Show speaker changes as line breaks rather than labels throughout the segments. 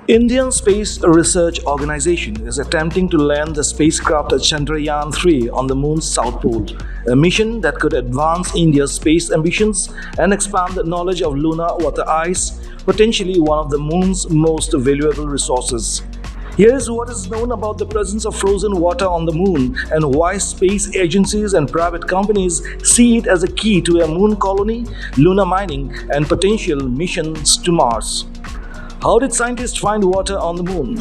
Indian Space Research Organization is attempting to land the spacecraft Chandrayaan-3 on the Moon's South Pole, a mission that could advance India's space ambitions and expand the knowledge of lunar water ice, potentially one of the Moon's most valuable resources. Here is what is known about the presence of frozen water on the Moon and why space agencies and private companies see it as a key to a Moon colony, lunar mining, and potential missions to Mars. How did scientists find water on the Moon?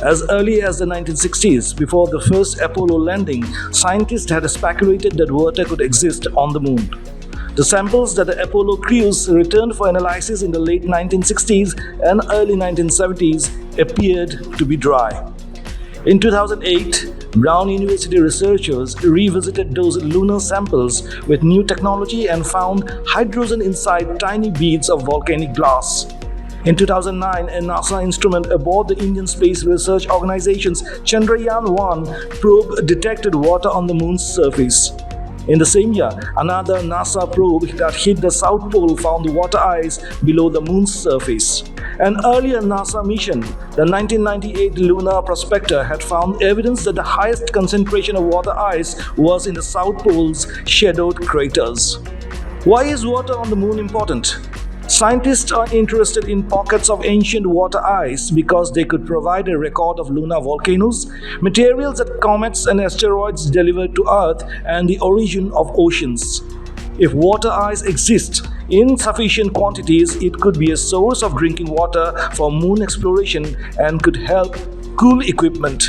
As early as the 1960s, before the first Apollo landing, scientists had speculated that water could exist on the Moon. The samples that the Apollo crews returned for analysis in the late 1960s and early 1970s appeared to be dry. In 2008, Brown University researchers revisited those lunar samples with new technology and found hydrogen inside tiny beads of volcanic glass. In 2009, a NASA instrument aboard the Indian Space Research Organization's Chandrayaan-1 probe detected water on the Moon's surface. In the same year, another NASA probe that hit the South Pole found water ice below the Moon's surface. An earlier NASA mission, the 1998 Lunar Prospector, had found evidence that the highest concentration of water ice was in the South Pole's shadowed craters. Why is water on the Moon important? Scientists are interested in pockets of ancient water ice because they could provide a record of lunar volcanoes, materials that comets and asteroids deliver to Earth, and the origin of oceans. If water ice exists in sufficient quantities, it could be a source of drinking water for Moon exploration and could help cool equipment.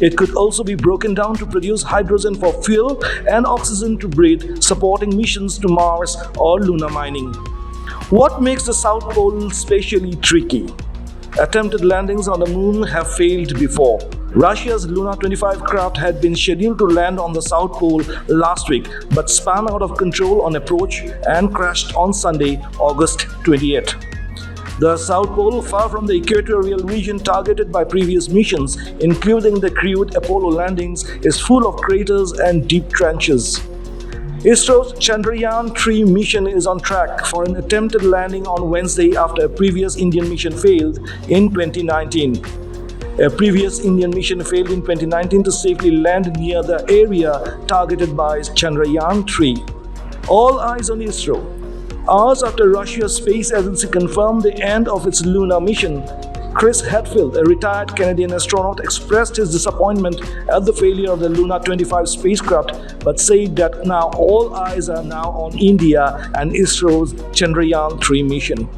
It could also be broken down to produce hydrogen for fuel and oxygen to breathe, supporting missions to Mars or lunar mining. What makes the South Pole spatially tricky? Attempted landings on the Moon have failed before. Russia's Luna 25 craft had been scheduled to land on the South Pole last week but spun out of control on approach and crashed on Sunday, August 28. The South Pole, far from the equatorial region targeted by previous missions, including the crewed Apollo landings, is full of craters and deep trenches. ISRO's Chandrayaan-3 mission is on track for an attempted landing on Wednesday after a previous Indian mission failed in 2019. A previous Indian mission failed in 2019 to safely land near the area targeted by Chandrayaan-3. All eyes on ISRO. Hours after Russia's space agency confirmed the end of its lunar mission, Chris Hadfield, a retired Canadian astronaut, expressed his disappointment at the failure of the Luna 25 spacecraft, but said that now all eyes are now on India and ISRO's Chandrayaan-3 mission.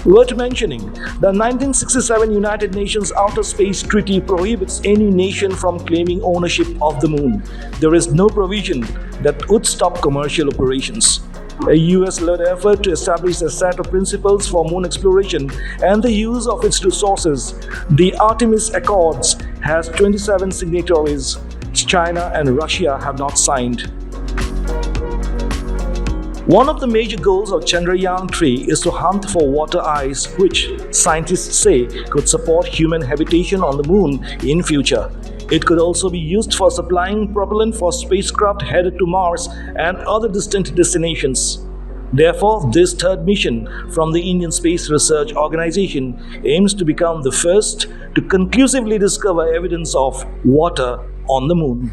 Worth mentioning, the 1967 United Nations Outer Space Treaty prohibits any nation from claiming ownership of the Moon. There is no provision that would stop commercial operations. A US-led effort to establish a set of principles for Moon exploration and the use of its resources, the Artemis Accords, has 27 signatories. China and Russia have not signed. One of the major goals of Chandrayaan-3 is to hunt for water ice, which scientists say could support human habitation on the Moon in future. It could also be used for supplying propellant for spacecraft headed to Mars and other distant destinations. Therefore, this third mission from the Indian Space Research Organization aims to become the first to conclusively discover evidence of water on the Moon.